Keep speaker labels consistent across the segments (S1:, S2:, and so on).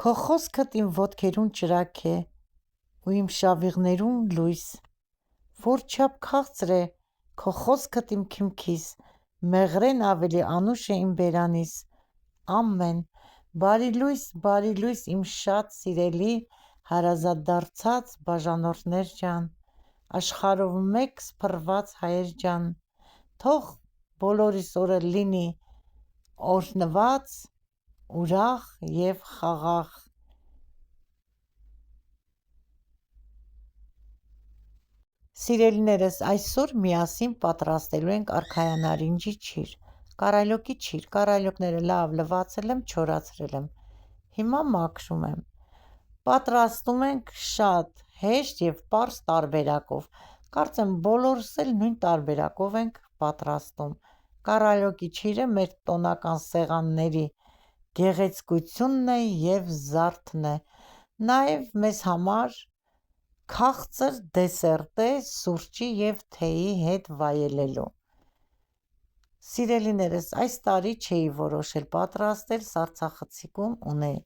S1: Քո խոսքդ իմ ոտքերուն ճրագ է ու իմ շավիղներուն լույս, որչափ քաղցր է քո խոսքդ իմ քիմքիս, մեղրեն ավելի անուշ է իմ բերանիս, ամեն, բարի լույս իմ շատ սիրելի հարազատ դարձած բաժանորդներ ջան, աշխարհով մեկ սփռված հայեր ջան, թող բոլորիս օրը լինի օրհնված, ուրախ և խաղաղ։ Սիրելիներս, այսօր միասին պատրաստելու ենք արքայանարինջի չիր, կարայլոկի չիր, կարայլոկները լավ լվացել եմ, չորացրել եմ, հիմա մաքրում եմ, պատրաստում ենք շատ հեշտ և պարզ տարբերակով, կարծեմ բոլորս էլ նույն տարբերակով ենք պատրաստում, կարայլոկի չիրը մեր տոնական սեղանների գեղեցկությունն է և զարդն է, նաև մեզ համար քաղցր դեսերտ է սուրճի և թեյի հետ վայելելու։ Սիրելիներս, այս տարի չէի որոշել պատրաստել սառցախցիկում ունեի,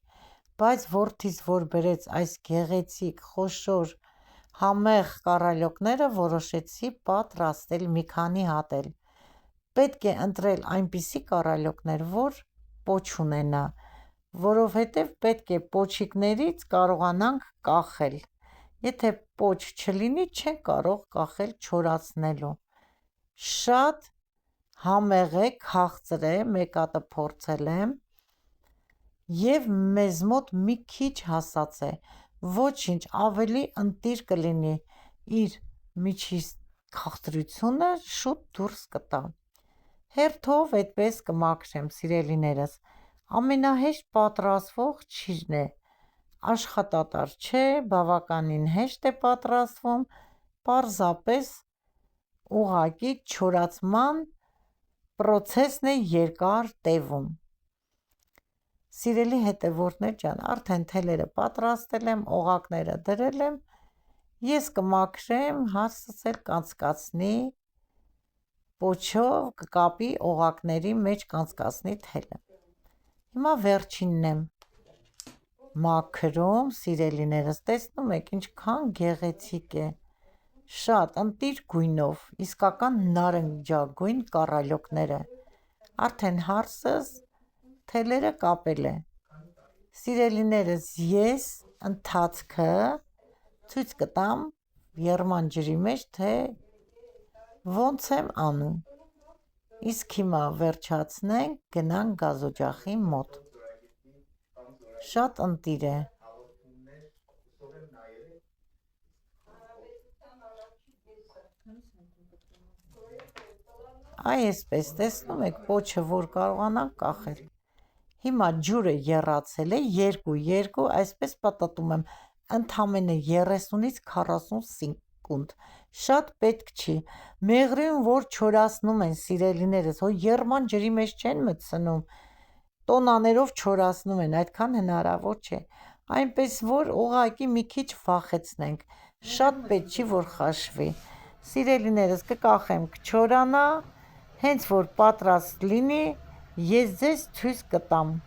S1: բայց որդիս որ բերեց այս գեղեցիկ, խոշոր, համեղ կարայլոկները, որոշեցի պատրաստել մի քանի հատ էլ, պետք է ընտրել այնպիսի կարայլոկներ, որ պոչ ունենա, որովհետև պետք է պոչիկներից կարողանանք կախել, եթե պոչ չլինի չենք կարող կախել չորացնելու, շատ համեղ է, քաղցր է, մեկ հատը փորձել եմ և մեզ մոտ մի քիչ հասած է, ոչինչ, ավելի ընտիր կլինի, իր միջի քաղցրությունը շուտ դուրս կտա, հերթով էդպես կմաքրեմ, սիրելիներս, ամենահեշտ պատրաստվող չիրն է, աշխատատար չէ, բավականին հեշտ է պատրաստվում, պարզապես ուղղակի չորացման պրոցեսն է երկար տևում։ Սիրելի հետևորդներ ջան, արդեն թելերը պատրաստել եմ, օղակները դրել եմ, ես կմաքրեմ, հասցել կանցկացնի, պոչով կկապի օղակների մեջ կանցկացնի թելը, հիմա վերջինն եմ մաքրում, սիրելիներս, տեսնում եք ինչքան գեղեցիկ է, շատ ընտիր գույնով, իսկական նարնջագույն կարայլոկները, արդեն հարսս թելերը կապել է, սիրելիներս, ես ընթացքը ցույց կտամ եռման ջրի մեջ, թե ոնց եմ անում, իսկ հիմա վերջացնենք, գնանք գազօջախի մոտ, շատ ընտիր է, այսպես, տեսնում եք պոչը որ կարողանանք կախել, հիմա ջուրը եռացել է, երկու, այսպես պտտում եմ, ընդամենը 30-ից 40 սեկունդ, շատ պետք չի, մեղրին որ չորացնում են, սիրելիներս, հո եռման ջրի մեջ չեն մտցնում, տոնաներով չորացնում են, այդքան հնարավոր չէ, այնպես որ ուղղակի մի քիչ վախեցնենք, շատ պետք չի որ խաշվի, սիրելիներս, կկախեմ կչորանա, հենց որ պատրաստ լինի, ես ձեզ ցույց կտամ,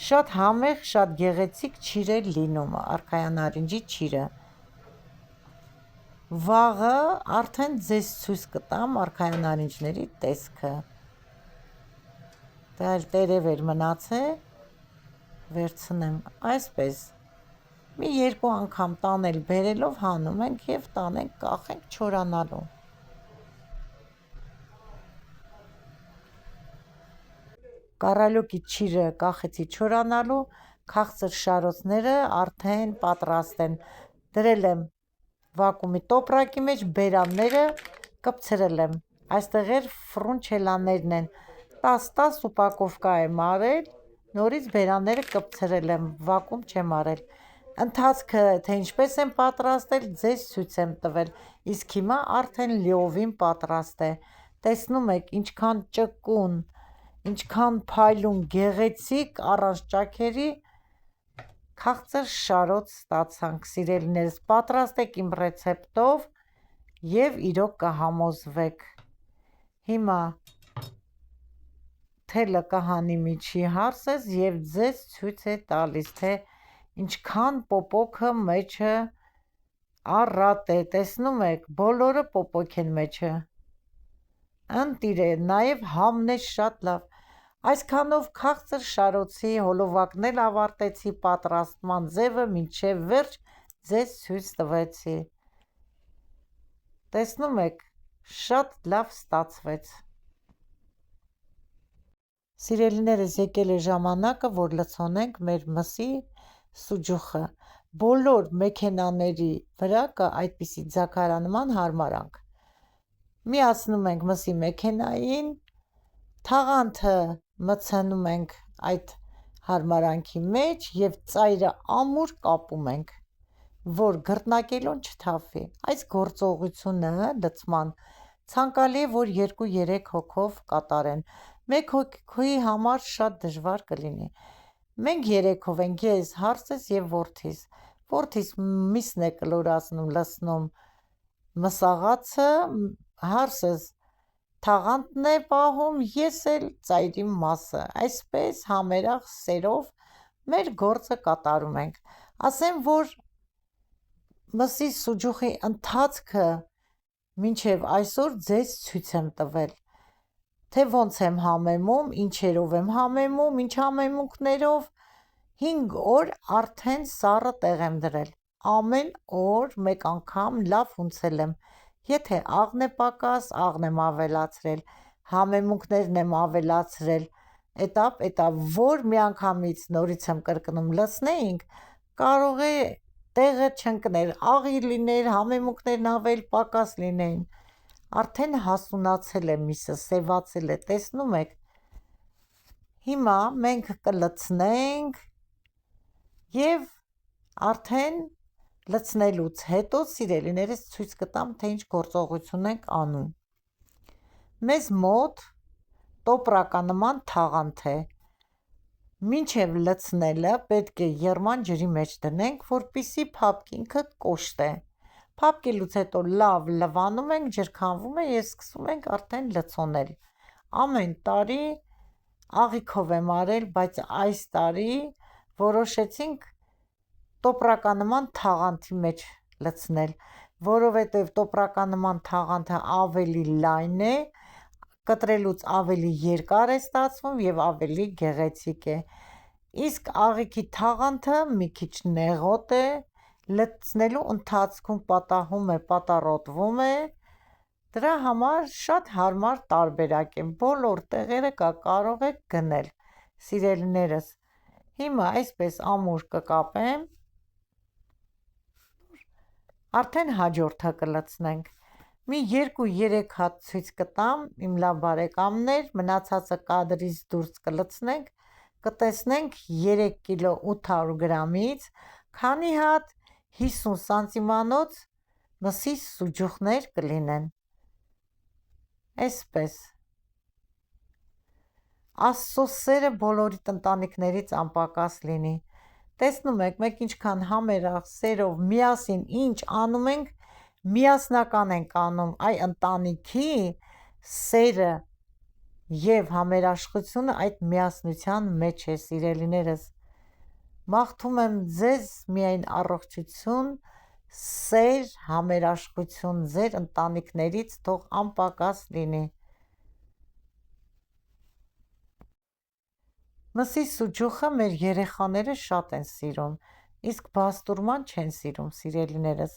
S1: շատ համեղ, շատ գեղեցիկ չիր է լինում արքայանարինջի չիրը, վաղը արդեն ձեզ ցույց կտամ արքայանարինջների տեսքը, դա էլ տերև էր մնացել, վերցնեմ, այսպես, մի երկու անգամ տանել բերելով հանում ենք և տանենք կախենք չորանալու, կարայլոկի չիրը կախեցի չորանալու, քաղցր շարոցները արդեն պատրաստ են, դրել եմ վակուումի տոպրակի մեջ, բերանները կպցրել եմ, այստեղ էլ ֆրունչելաներն են, 10 ուպակովկա եմ արել, նորից բերանները կպցրել եմ, վակուում չեմ արել, ընթացքը թե ինչպես եմ պատրաստել, ձեզ ցույց եմ տվել, իսկ հիմա արդեն լիովին պատրաստ է, տեսնում եք ինչքան ճկուն, ինչքան փայլուն, գեղեցիկ, առանց ճաքերի, քաղցր շարոց ստացանք, սիրելիներս, պատրաստեք իմ ռեցեպտով և իրոք կհամոզվեք, հիմա թելը կհանի միջի հարսես եւ ձեզ ցույց է տալիս, թե ինչքան պոպոքը մեջը առատ է, տեսնում եք, բոլորը պոպոք են մեջը, ընտիր է, նաեւ համն է շատ լավ, այսքանով քաղցր շարոցի հոլովակն էլ ավարտեցի, պատրաստման ձևը մինչև վերջ ձեզ ցույց տվեցի, տեսնում եք, շատ լավ ստացվեց։ Սիրելիներս, եկել է ժամանակը, որ լցոնենք մեր մսի սուջուխը, բոլոր մեքենաների վրա կա այդպիսի ձագարանման հարմարանք, միացնում ենք մսի մեքենային, թաղանթը մտցնում ենք այդ հարմարանքի մեջ եւ ծայրը ամուր կապում ենք, որ գռտնակելուն չթափվի, այս գործողությունը լցման ցանկալի է, որ 2-3 հոգով կատարեն, մեկ հոգի համար շատ դժվար կլինի, մենք 3-ով ենք, ես, հարսս եւ որդիս միսն է կլորացնում, լցնում մսաղացը, հարսս թաղանթն է պահում, ես էլ ծայրի մասը, այսպես համերախ սերով մեր գործը կատարում ենք, ասեմ, որ մսի սուջուխի ընթացքը մինչև այսօր ձեզ ցույց եմ տվել, թե ոնց եմ համեմում, ինչերով եմ համեմում, ինչ համեմունքներով, 5 օր արդեն սառը տեղ եմ դրել, ամեն օր մեկ անգամ լավ հունցել եմ, եթե աղն է պակաս, աղն եմ ավելացրել, համեմունքներն եմ ավելացրել, էտապ, որ միանգամից նորից եմ կրկնում, լցնեինք, կարող է տեղը չընկներ, աղի լիներ, համեմունքներն ավել պակաս լինեին, արդեն հասունացել է միսը, սևացել է, տեսնում եք, հիմա մենք կլցնենք եւ արդեն լցնելուց հետո սիրելիներս ցույց կտամ, թե ինչ գործողություն ենք անում, մեզ մոտ տոպրականման թաղանթ է, մինչև լցնելը պետք է եռման ջրի մեջ դնենք, որպեսզի փափկինքը կոշտե, փափկելուց հետո լավ լվանում ենք, ջրքանվում է եւ սկսում ենք արդեն լցոնել, ամեն տարի աղիքով եմ արել, բայց այս տարի որոշեցինք տոպրականման թաղանթի մեջ լցնել, որովհետև տոպրականման թաղանթը ավելի լայն է, կտրելուց ավելի երկար է ստացվում եւ ավելի գեղեցիկ է, իսկ աղիքի թաղանթը մի քիչ նեղոտ է, լցնելու ընթացքում պատահում է, պատառոտվում է, դրա համար շատ հարմար տարբերակ է, բոլոր տեղերը կարող եք գնել, սիրելիներս, հիմա այսպես ամուր կկապեմ, արդեն հաջորդը կլցնենք, մի 2-3 հատ ցույց կտամ, իմ լավ բարեկամներ, մնացածը կադրից դուրս կլցնենք, կտեսնենք 3 կիլո 800 գրամից, քանի հատ 50 սանտիմանոց մսի սուջուխներ կլինեն, այսպես, Աստծո սերը բոլորիդ ընտանիքներից անպակաս լինի, տեսնում եք, մենք ինչքան համերախ սերով միասին ինչ անում ենք, միասնական ենք անում, այ ընտանիքի սերը եւ համերաշխությունը այդ միասնության մեջ է, սիրելիներս, մաղթում եմ ձեզ միայն առողջություն, սեր, համերաշխություն ձեր ընտանիքներից թող անպակաս լինի, մսի սուջուխը մեր երեխաները շատ են սիրում, իսկ բաստուրման չեն սիրում, սիրելիներս,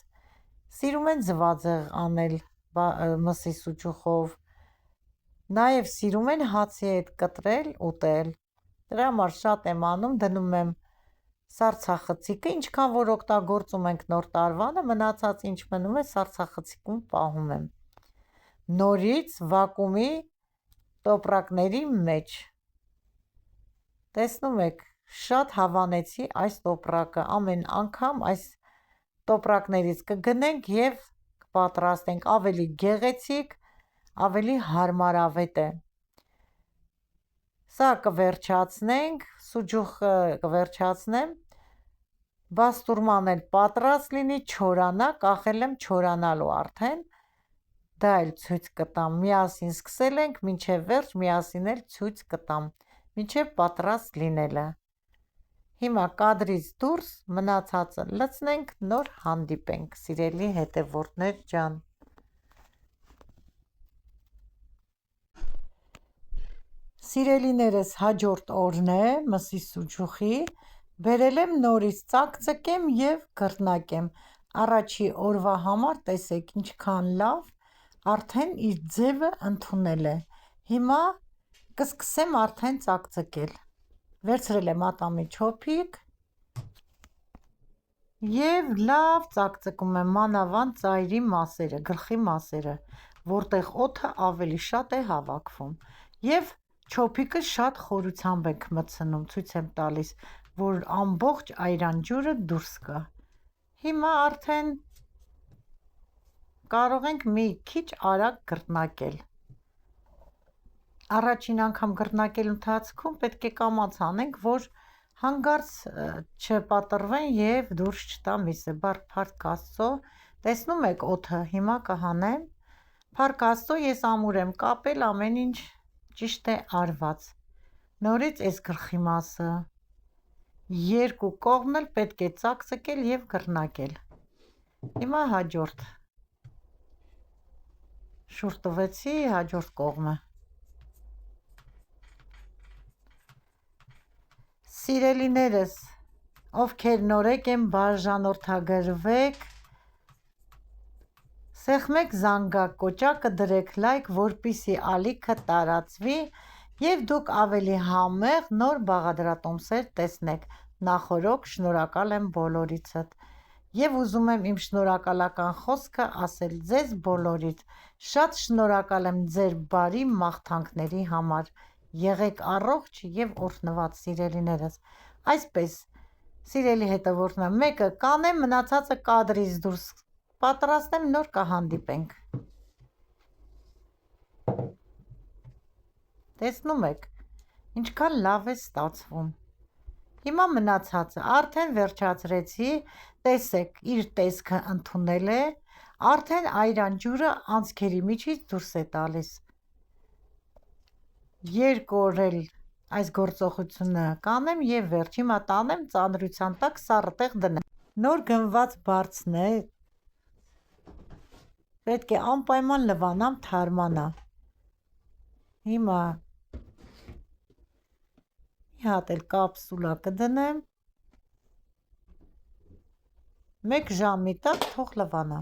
S1: սիրում են ձվածեղ անել մսի սուջուխով, նաև սիրում են հացի հետ կտրել, ուտել, դրա համար շատ եմ անում, դնում եմ սառցախցիկը, ինչքան որ օգտագործում ենք նոր տարվանը, մնացած ինչ մնում է սառցախցիկում պահում եմ, նորից վակուումի տոպրակների մեջ, տեսնում եք, շատ հավանեցի այս տոպրակը, ամեն անգամ այս տոպրակներից կգնենք և կպատրաստենք, ավելի գեղեցիկ, ավելի հարմարավետ է, սա կվերջացնենք, սուջուխը կվերջացնեմ, բաստուրման էլ պատրաստ լինի, չորանա, կախել եմ չորանալու արդեն, դա էլ ցույց կտամ, միասին սկսել ենք, մինչև վերջ միասին էլ ցույց կտամ, մինչև պատրաստ լինելը։ Հիմա կադրից դուրս մնացածը լցնենք, նոր հանդիպենք, սիրելի հետևորդներ ջան։ Սիրելիներս, հաջորդ օրն է, մսի սուջուխի, բերել եմ նորից ծակծկեմ և կրտնակեմ, առաջի օրվա համար տեսեք ինչքան լավ, արդեն իր ձևը ընդունել է, հիմա կսկսեմ արդեն ծակծկել, վերցրել եմ ատամի չոփիկ և լավ ծակծկում եմ մանավանդ ծայրի մասերը, գլխի մասերը, որտեղ օդը ավելի շատ է հավաքվում և չոփիկը շատ խորությամբ ենք մտցնում, ցույց եմ տալիս, որ ամբողջ այրան ջուրը դուրս գա։ Հիմա արդեն կարող ենք մի քիչ արագ կրտնակել։ Առաջին անգամ կրտնակելու ընթացքում պետք է կամաց անենք, որ հանկարծ չպատրվեն և դուրս չտա միսը, փառք Աստծո, տեսնում եք օդը, հիմա կհանեմ, փառք Աստծո, ես ամուր եմ կապել, ամեն ինչ ճիշտ է արված, նորից այս գլխի մասը, երկու կողմն էլ պետք է ծակծկել և կրտնակել։ Հիմա հաջորդ, շուռ տվեցի հաջորդ կողմը։ Սիրելիներս, ովքեր նորեկ են, բաժանորդագրվեք, սեղմեք զանգակոճակը, դրեք լայք, որպեսզի ալիքը տարածվի և դուք ավելի համեղ նոր բաղադրատոմսեր տեսնեք։ Նախօրոք շնորհակալ եմ բոլորիցդ և ուզում եմ իմ շնորհակալական խոսքը ասել ձեզ բոլորիդ։ Շատ շնորհակալ եմ ձեր բարի մաղթանքների համար։ Եղեք առողջ և օրհնված, սիրելիներս։ Այսպես, սիրելի հետևորդներ, մեկը կանեմ, մնացածը կադրից դուրս պատրաստեմ, նոր կհանդիպենք։ Տեսնում եք, ինչքան լավ է ստացվում։ Հիմա մնացածը արդեն վերջացրեցի, տեսեք, իր տեսքը ընդունել է, արդեն այրան ջուրը անցքերի միջից դուրս է տալիս։ Երկու օր էլ այս գործողությունը կանեմ և վերջ, հիմա տանեմ ծանրության տակ սառը տեղ դնեմ։ Նոր գնված բարձն է, պետք է անպայման լվանամ, թարմանա։ Հիմա մի հատ էլ կապսուլա կդնեմ, 1 ժամի տակ թող լվանա։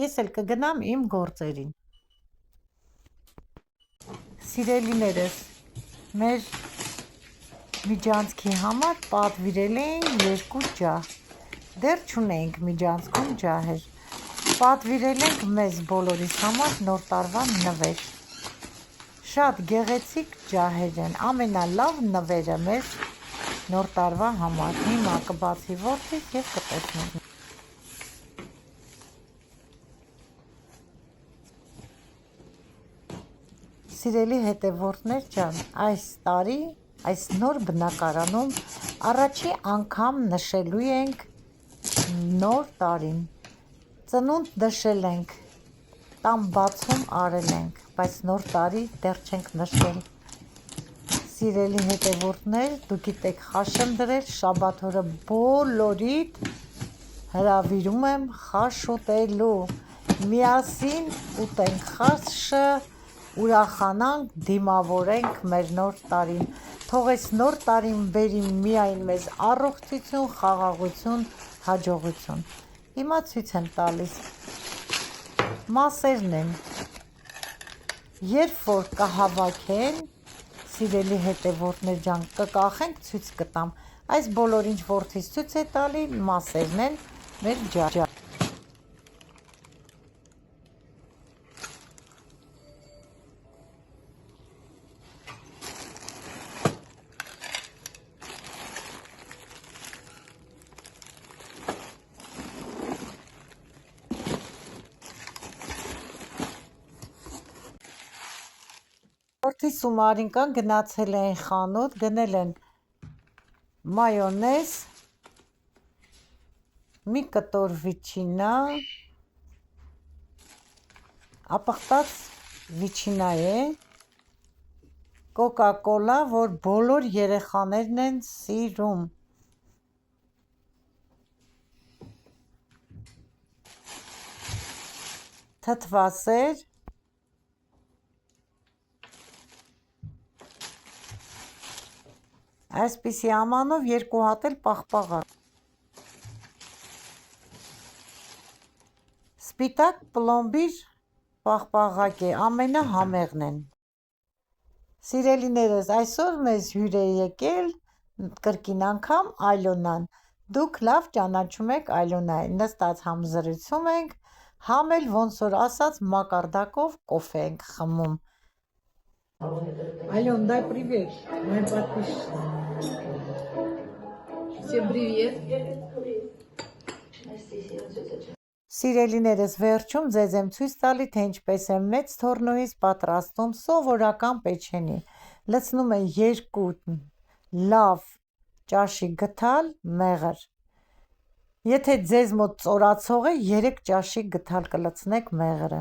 S1: Ես էլ կգնամ իմ գործերին։ Սիրելիներս, մեր միջանցքի համար պատվիրել էին 2 ջահ, դեռ չունեինք միջանցքում ջահեր, պատվիրել ենք մեզ բոլորիս համար նոր տարվա նվեր, շատ գեղեցիկ ջահեր են, ամենալավ նվերը մեր նոր տարվա համար, հիմա կբացի որդիս և կտեսնենք։ Սիրելի հետևորդներ ջան, այս տարի, այս նոր բնակարանում առաջի անգամ նշելու ենք նոր տարին, ծնունդ նշել ենք, տան բացում արել ենք, բայց նոր տարի դեռ չենք նշել։ Սիրելի հետևորդներ, դուք գիտեք, խաշ եմ դրել, շաբաթ օրը բոլորիդ հրավիրում եմ խաշ ուտելու, միասին ուտենք խաշը, ուրախանանք, դիմավորենք մեր նոր տարին, թող այս նոր տարին բերի միայն մեզ առողջություն, խաղաղություն, հաջողություն։ Հիմա ցույց եմ տալիս, մասերն են, երբ որ կհավաքեն, սիրելի հետևորդներ ջան, կկախենք, ցույց կտամ, այս բոլոր ինչ որդիս ցույց է տալի, մասերն են մեր ջահը։ Որդիս ու Մարինկան գնացել են խանութ, գնել են մայոնեզ, մի կտոր վիչինա, ապխտած վիչինա է, կոկա-կոլա, որ բոլոր երեխաներն են սիրում։ Թթվասեր, այսպիսի ամանով 2 հատ էլ պաղպաղակ։ Սպիտակ պլոմբիր պաղպաղակ է, ամենահամեղն են։ Սիրելիներս, այսօր մեզ հյուր է եկել կրկին անգամ Այլոնան։ Դուք լավ ճանաչում եք Այլոնային, նստած համ զրուցում ենք, համ էլ ոնց որ ասած մակարդակով կոֆե ենք խմում։ Ален, дай привет моим подписчикам.
S2: Всем привет.
S1: Սիրելիներս, վերջում ձեզ եմ ցույց տալի, թե ինչպես եմ մեծ թորնոյից պատրաստում սովորական պեչենի։ Լցնում եմ 2 լավ ճաշի գթալ մեղր։ Եթե ձեզ մոտ ծորացող է, 3 ճաշի գթալ կլցնեք մեղրը։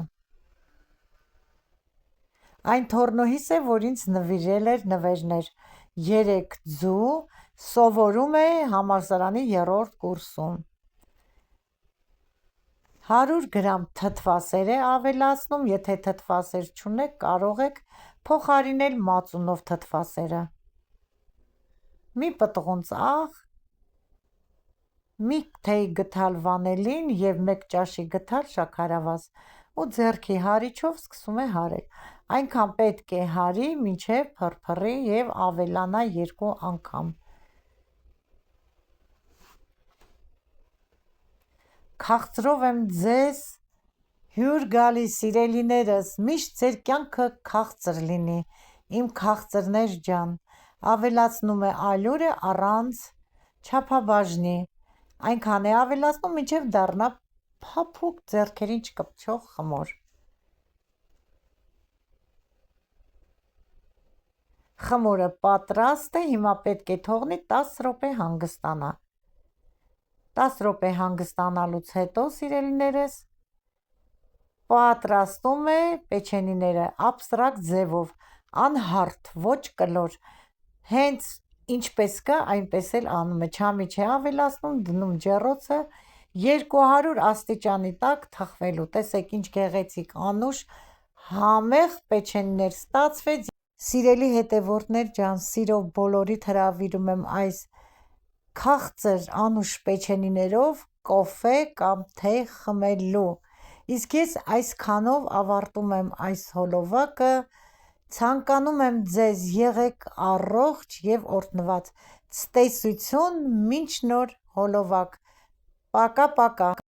S1: Այն թորնոհիս է, որ ինձ նվիրել էր նվերներ 3 ձու, սովորում է համալսարանի 3-րդ կուրսում։ 100 գրամ թթվասեր է ավելացնում, եթե թթվասեր չունեք, կարող եք փոխարինել մածունով թթվասերը։ Մի պտղուն ծաղ, մի թեյ գթալ վանելին և 1 ճաշի գթալ շաքարավազ ու ձեռքի հարիչով սկսում է հարել։ Այնքան պետք է հարի, մինչև փրփռի և ավելանա 2 անգամ։ Քաղցրով եմ ձեզ հյուր գալիս, սիրելիներս, միշտ ձեր կյանքը քաղցր լինի, իմ քաղցրներ ջան։ Ավելացնում է ալյուրը առանց չափաբաժնի, այնքան է ավելացնում, մինչև դառնա փափուկ ձեռքերին չկպչող խմոր։ Խմորը պատրաստ է, հիմա պետք է թողնի 10 րոպե հանգստանա։ 10 րոպե հանգստանալուց հետո, սիրելիներս, պատրաստում է պեչենիները աբստրակտ ձևով, անհարթ, ոչ կլոր, հենց ինչպես կա, այնպես էլ անում է, չամիչ է ավելացնում, դնում ջեռոցը 200 աստիճանի տակ թխվելու։ Տեսեք ինչ գեղեցիկ անուշ համեղ պեչենիներ ստացվեց։ Սիրելի հետևորդներ ջան, սիրով բոլորիդ հրավիրում եմ այս քաղցր անուշ պեչենիներով կոֆե կամ թեյ խմելու։ Իսկ ես այսքանով ավարտում եմ այս հոլովակը, ցանկանում եմ ձեզ եղեք առողջ և օրհնված։ Ցտեսություն, մինչ նոր հոլովակ։ Պակա-պակա։